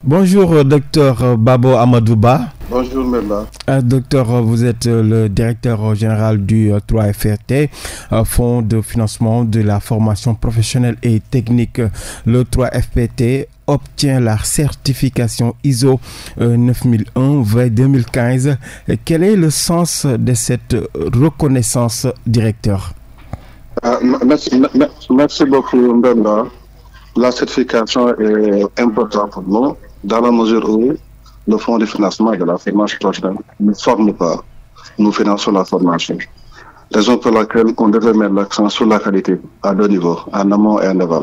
Bonjour, docteur Babo Amadouba. Bonjour, Merla. Docteur, vous êtes le directeur général du 3FRT, Fonds de financement de la formation professionnelle et technique. Le 3FPT obtient la certification ISO 9001-2015. Quel est le sens de cette reconnaissance, directeur? Merci beaucoup, Merla. La certification est importante pour nous dans la mesure où le Fonds de financement de la formation professionnelle ne forme pas, nous finançons la formation. Raison pour laquelle on devrait mettre l'accent sur la qualité à deux niveaux, en amont et en aval.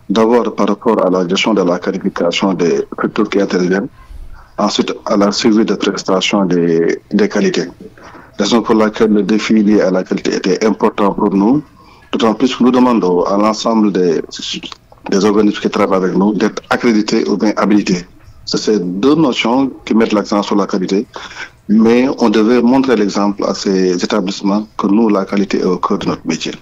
D'abord par rapport à la gestion de la qualification des structures qui interviennent, ensuite à la suivi de prestations des qualités. Raison pour laquelle le défi lié à la qualité était important pour nous, d'autant plus que nous demandons à l'ensemble des organismes qui travaillent avec nous d'être accrédités ou bien habilités. C'est ces deux notions qui mettent l'accent sur la qualité, mais on devait montrer l'exemple à ces établissements que nous, la qualité est au cœur de notre métier.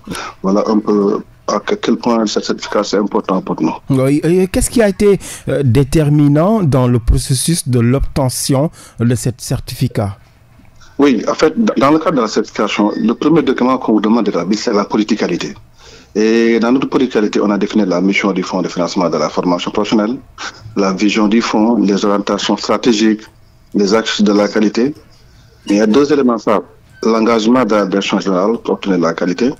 Voilà un peu à quel point cette certification est importante pour nous. Oui, qu'est-ce qui a été déterminant dans le processus de l'obtention de ce certificat? Oui, en fait, dans le cadre de la certification, le premier document qu'on vous demande d'établir, c'est la politique qualité. Et dans notre politique qualité, on a défini la mission du Fonds de financement de la formation professionnelle, la vision du Fonds, les orientations stratégiques, les axes de la qualité. Mais il y a deux éléments phares, l'engagement de la direction générale pour obtenir la qualité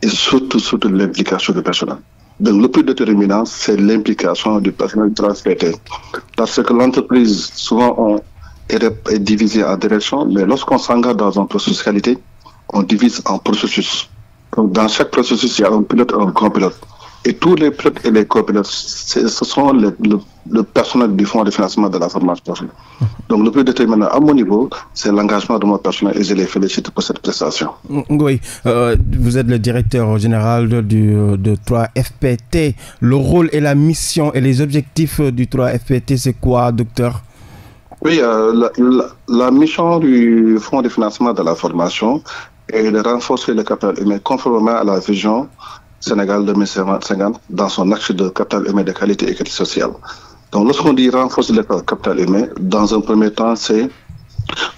et surtout l'implication du personnel. Donc le plus déterminant, c'est l'implication du personnel transféré. Parce que l'entreprise, souvent, est divisée en direction, mais lorsqu'on s'engage dans un processus qualité, on divise en processus. Donc, dans chaque processus, il y a un pilote et un copilote. Et tous les pilotes et les copilotes, ce sont le personnel du Fonds de financement de la formation professionnelle. Donc, le plus déterminant à mon niveau, c'est l'engagement de mon personnel et je les félicite pour cette prestation. Oui, vous êtes le directeur général de 3FPT. Le rôle et la mission et les objectifs du 3FPT, c'est quoi, docteur? Oui, la mission du Fonds de financement de la formation est de renforcer le capital humain conformément à la vision Sénégal 2050 dans son axe de capital humain de qualité et équité sociale. Donc, lorsqu'on dit renforcer le capital humain, dans un premier temps, c'est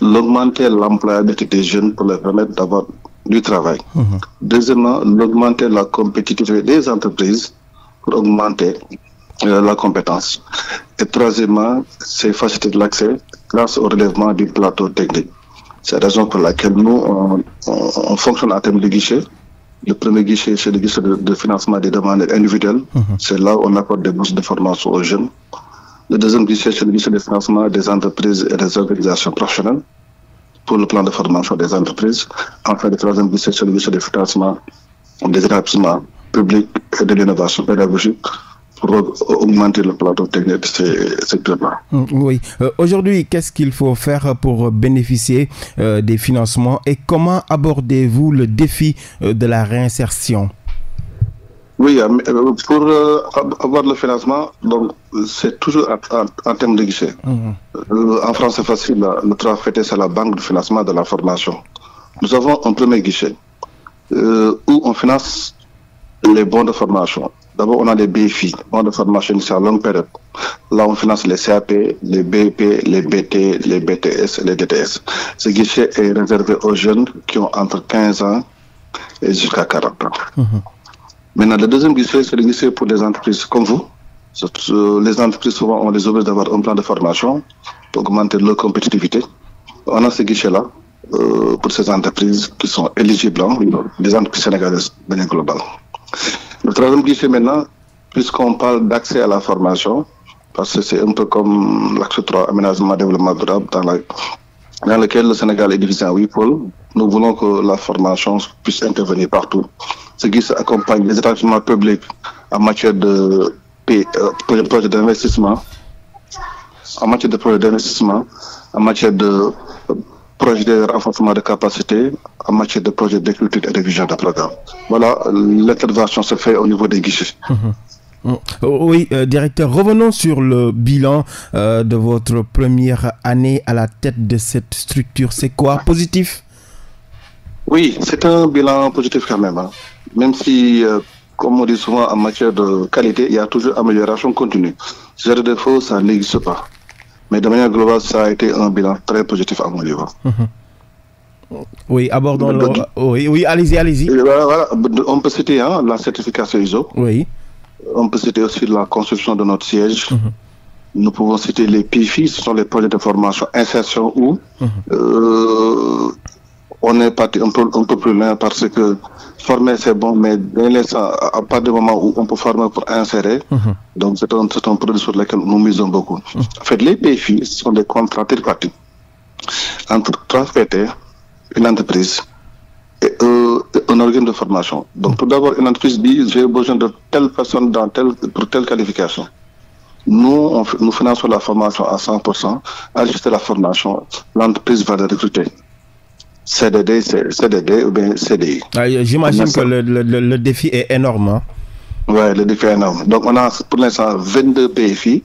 l'augmenter l'employabilité des jeunes pour leur permettre d'avoir du travail. Deuxièmement, l'augmenter la compétitivité des entreprises pour augmenter la compétence. Et troisièmement, c'est faciliter l'accès grâce au relèvement du plateau technique. C'est la raison pour laquelle nous, on fonctionne en termes de guichet. Le premier guichet, c'est le guichet de financement des demandes individuelles. C'est là où on apporte des bourses de formation aux jeunes. Le deuxième guichet, c'est le guichet de financement des entreprises et des organisations professionnelles pour le plan de formation des entreprises. Enfin, le troisième guichet, c'est le guichet de financement des établissements publics et de l'innovation pédagogique pour augmenter le plateau technique de ces secteurs-là. Oui. Aujourd'hui, qu'est-ce qu'il faut faire pour bénéficier des financements et comment abordez-vous le défi de la réinsertion? Oui, pour avoir le financement, donc c'est toujours en termes de guichet. En France, c'est facile. Le 3FPT, c'est la banque de financement de la formation. Nous avons un premier guichet où on finance les bons de formation. D'abord, on a les BFI, bons de formation initiale longue période. Là, on finance les CAP, les BEP, les BT, les BTS et les DTS. Ce guichet est réservé aux jeunes qui ont entre 15 ans et jusqu'à 40 ans. Maintenant, le deuxième guichet, c'est le guichet pour les entreprises comme vous. Les entreprises, souvent, ont les obligés d'avoir un plan de formation pour augmenter leur compétitivité. On a ce guichet-là pour ces entreprises qui sont éligibles, les entreprises sénégalaises de manière globale. Le troisième guichet maintenant, puisqu'on parle d'accès à la formation, parce que c'est un peu comme l'axe 3, aménagement, développement durable, dans lequel le Sénégal est divisé en 8 pôles, nous voulons que la formation puisse intervenir partout. Ce qui accompagne les établissements publics en matière de projets d'investissement, en matière de projet de renforcement de capacité, en matière de projet d'écriture et de révision de programme. Voilà, l'intervention se fait au niveau des guichets. Oui, directeur, revenons sur le bilan de votre première année à la tête de cette structure. C'est quoi, positif? Oui, c'est un bilan positif quand même. Même si comme on dit souvent en matière de qualité, il y a toujours amélioration continue. Zéro défaut, ça n'existe pas. Mais de manière globale, ça a été un bilan très positif à mon niveau. Oui, abordons le... Oui, allez-y. Voilà, on peut citer la certification ISO. Oui. On peut citer aussi la construction de notre siège. Nous pouvons citer les PIFI, ce sont les projets de formation insertion où on est parti un peu plus loin parce que former c'est bon, mais à partir du moment où on peut former pour insérer, donc c'est un produit sur lequel nous misons beaucoup. En fait, les PIFI, ce sont des contrats tripartites entre 3PT, une entreprise et un organe de formation. Donc tout d'abord, une entreprise dit j'ai besoin de telle personne pour telle qualification. Nous finançons la formation à 100%, ajuster la formation, l'entreprise va le recruter. CDD ou bien CDI. J'imagine que le défi est énorme. Oui, le défi est énorme. Donc on a pour l'instant 22 PFI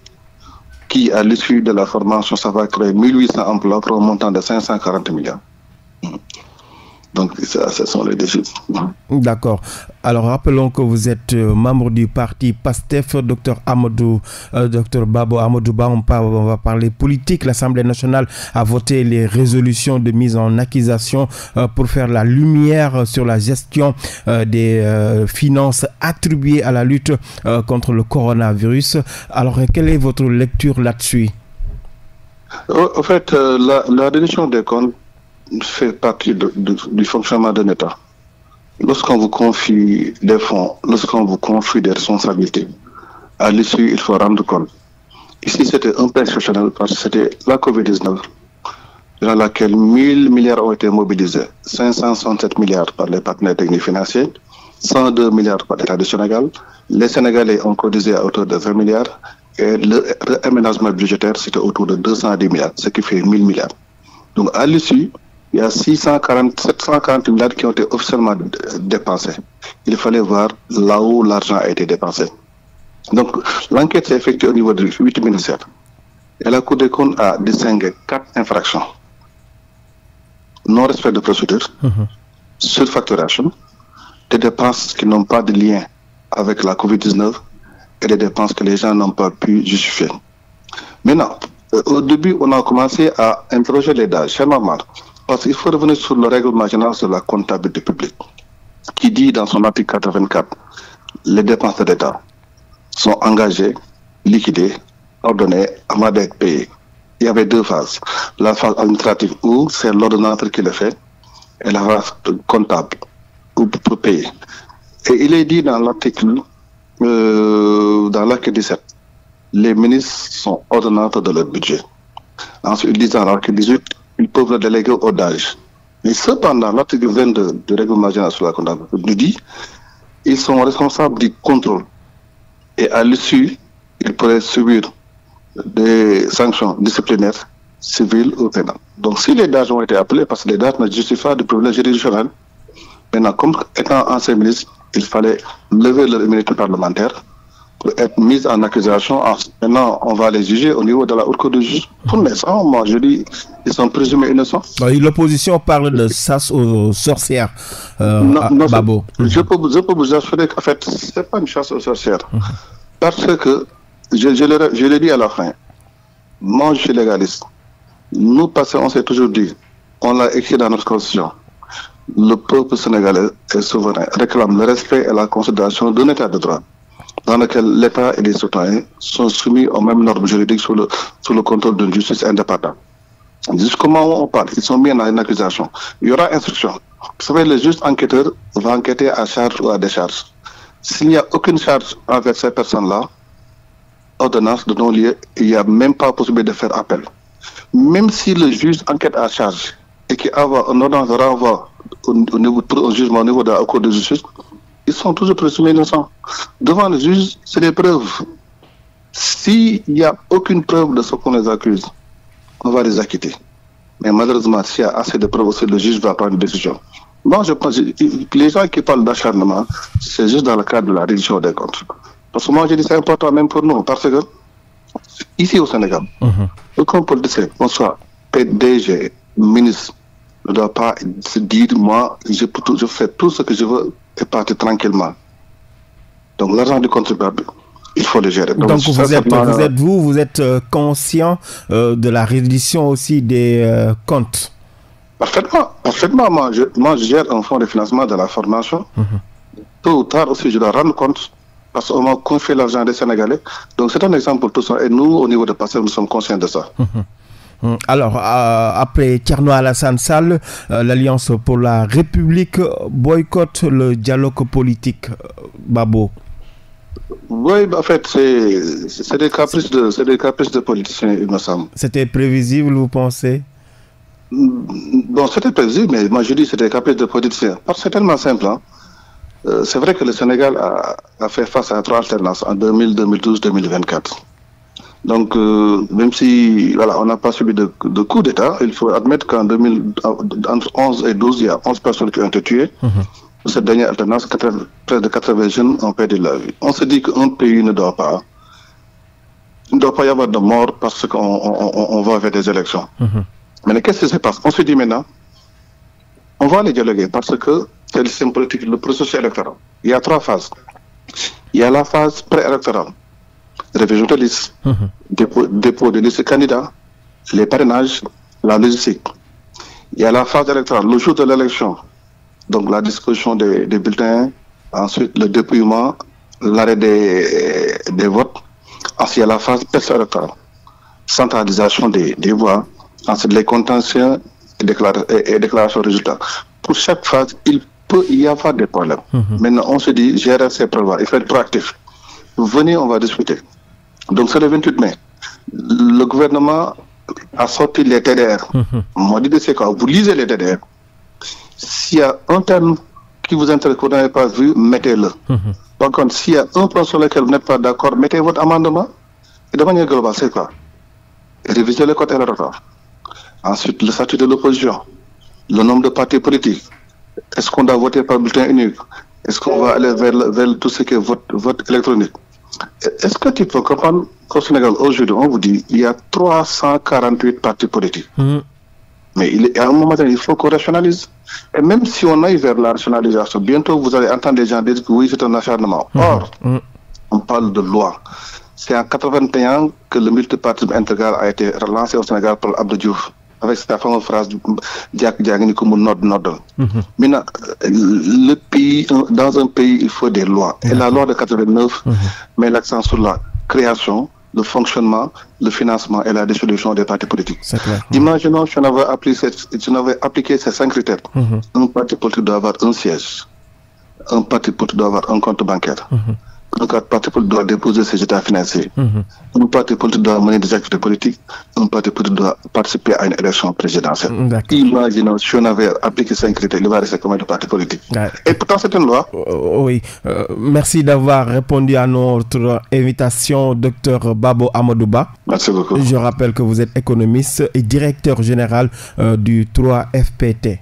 qui, à l'issue de la formation, ça va créer 1800 emplois pour un montant de 540 millions. Donc, ce sont les défis. D'accord. Alors, rappelons que vous êtes membre du parti PASTEF, Dr Babo Amadou Ba. On va parler politique. L'Assemblée nationale a voté les résolutions de mise en accusation pour faire la lumière sur la gestion des finances attribuées à la lutte contre le coronavirus. Alors, quelle est votre lecture là-dessus? En fait, la reddition des comptes fait partie du fonctionnement d'un État. Lorsqu'on vous confie des fonds, lorsqu'on vous confie des responsabilités, à l'issue, il faut rendre compte. Ici, c'était un peu exceptionnel parce que c'était la COVID-19, dans laquelle 1000 milliards ont été mobilisés, 567 milliards par les partenaires techniques financiers, 102 milliards par l'État du Sénégal. Les Sénégalais ont cotisé à hauteur de 20 milliards et le réaménagement budgétaire, c'était autour de 210 milliards, ce qui fait 1000 milliards. Donc, à l'issue, il y a 740 milliards qui ont été officiellement dépensés. Il fallait voir là où l'argent a été dépensé. Donc, l'enquête s'est effectuée au niveau de 8 ministères. Et la Cour des comptes a distingué 4 infractions. Non-respect de procédure, surfacturation, des dépenses qui n'ont pas de lien avec la COVID-19 et des dépenses que les gens n'ont pas pu justifier. Maintenant, au début, on a commencé à interroger les DAGE. C'est normal. Parce qu'il faut revenir sur le règlement général sur la comptabilité publique, qui dit dans son article 84, les dépenses de l'État sont engagées, liquidées, ordonnées, amendées, payées. Il y avait 2 phases. La phase administrative où c'est l'ordonnateur qui le fait, et la phase comptable où pour payer. Et il est dit dans l'article 17, les ministres sont ordonnateurs de leur budget. Ensuite, il dit dans l'article 18, ils peuvent le déléguer au DAGE. Mais cependant, l'article 22 du règlement général sur la comptabilité nous dit qu'ils sont responsables du contrôle. Et à l'issue, ils pourraient subir des sanctions disciplinaires, civiles ou pénales. Donc, si les DAGE ont été appelés, parce que les DAGE ne justifient pas de privilège juridictionnel, maintenant, comme étant ancien ministre, il fallait lever leur immunité parlementaire pour être mis en accusation. Maintenant, on va les juger au niveau de la haute cour de justice. Pour l'instant, moi, je dis, ils sont présumés innocents. L'opposition parle de chasse aux sorcières, non, Babo. Je peux vous assurer qu'en fait, ce n'est pas une chasse aux sorcières. Parce que, je l'ai dit à la fin, moi, je suis légaliste. Nous, parce qu'on s'est toujours dit, on l'a écrit dans notre constitution, le peuple sénégalais est souverain, réclame le respect et la considération d'un état de droit, dans lequel l'État et les citoyens sont soumis aux mêmes normes juridiques sous le contrôle d'une justice indépendante. Jusqu'au moment où on parle, ils sont mis dans une accusation. Il y aura instruction. Vous savez, le juge enquêteur va enquêter à charge ou à décharge. S'il n'y a aucune charge envers ces personnes-là, ordonnance de non-lieu, il n'y a même pas possibilité de faire appel. Même si le juge enquête à charge et qu'il envoie un ordonnance de renvoi pour un jugement au niveau de la Cour de justice, ils sont toujours présumés innocents. Devant le juge, c'est des preuves. S'il n'y a aucune preuve de ce qu'on les accuse, on va les acquitter. Mais malheureusement, s'il y a assez de preuves aussi, le juge va prendre une décision. Moi, je pense que les gens qui parlent d'acharnement, c'est juste dans le cadre de la reddition des comptes. Parce que moi, je dis c'est important même pour nous, parce que ici au Sénégal, aucun politicien, qu'on soit PDG, ministre, ne doit pas se dire, moi, je fais tout ce que je veux et partir tranquillement. Donc l'argent du contribuable, il faut le gérer. Donc vous êtes conscient de la reddition aussi des comptes. Parfaitement. Moi, je gère un fonds de financement de la formation. Tôt ou tard aussi, je dois rendre compte parce qu'on m'a confié l'argent des Sénégalais. Donc c'est un exemple pour tout ça. Et nous, au niveau de PASTEF, nous sommes conscients de ça. Alors, après Thierno Alassane Sall, l'Alliance pour la République boycotte le dialogue politique, Babo. Oui, en fait, c'est des caprices de politiciens, il me semble. C'était prévisible, vous pensez? Bon, c'était prévisible, mais moi je dis que c'était des caprices de politiciens. Parce que c'est tellement simple. Hein. C'est vrai que le Sénégal a fait face à 3 alternances en 2000, 2012, 2024. Donc, même si on n'a pas subi de coup d'État, il faut admettre entre 11 et 12, il y a 11 personnes qui ont été tuées. Cette dernière alternance, près de 80 jeunes ont perdu la vie. On se dit qu'un pays ne doit pas y avoir de mort parce qu'on va vers des élections. Mais qu'est-ce qui se passe? On se dit maintenant, on va les dialoguer parce que c'est le système politique, le processus électoral. Il y a 3 phases. Il y a la phase préélectorale, révision de liste, dépôt de liste candidats, les parrainages, la logistique. Il y a la phase électorale, le jour de l'élection. Donc la disposition des bulletins, ensuite le dépouillement, l'arrêt des votes. Ensuite, il y a la phase post-électorale, centralisation des voix, ensuite les contentieux et déclaration de résultats. Pour chaque phase, il peut y avoir des problèmes. Maintenant, on se dit, gérer ces problèmes, il faut être proactif. Venez, on va discuter. Donc c'est le 28 mai. Le gouvernement a sorti les TDR. Moi, je dis, c'est quoi? Vous lisez les TDR. S'il y a un terme qui vous intéresse, que vous n'avez pas vu, mettez-le. Par contre, s'il y a un point sur lequel vous n'êtes pas d'accord, mettez votre amendement. Et de manière globale, c'est quoi? Réviser le code électoral. Ensuite, le statut de l'opposition. Le nombre de partis politiques. Est-ce qu'on doit voter par bulletin unique? Est-ce qu'on va aller vers tout ce qui est vote électronique? Est-ce que tu peux comprendre qu'au Sénégal, aujourd'hui, on vous dit qu'il y a 348 partis politiques. Mais à un moment donné, il faut qu'on rationalise. Et même si on aille vers la rationalisation, bientôt vous allez entendre des gens dire que oui, c'est un acharnement. Or, on parle de loi. C'est en 81 que le multipartisme intégral a été relancé au Sénégal par Abdou Diouf, avec cette fameuse phrase Maintenant, le pays, dans un pays, il faut des lois. Et la loi de 89 met l'accent sur la création, le fonctionnement, le financement et la dissolution des partis politiques. Imaginons si on avait appliqué ces 5 critères. Un parti politique doit avoir un siège. Un parti politique doit avoir un compte bancaire. Un parti politique doit déposer ses états financiers. Un parti politique doit mener des activités politiques. Un parti politique doit participer à une élection présidentielle. Imaginons si on avait appliqué 5 critères, il va rester combien de partis politiques? Et pourtant, c'est une loi. Oui. Merci d'avoir répondu à notre invitation, Dr Babo Amadouba. Merci beaucoup. Je rappelle que vous êtes économiste et directeur général du 3FPT.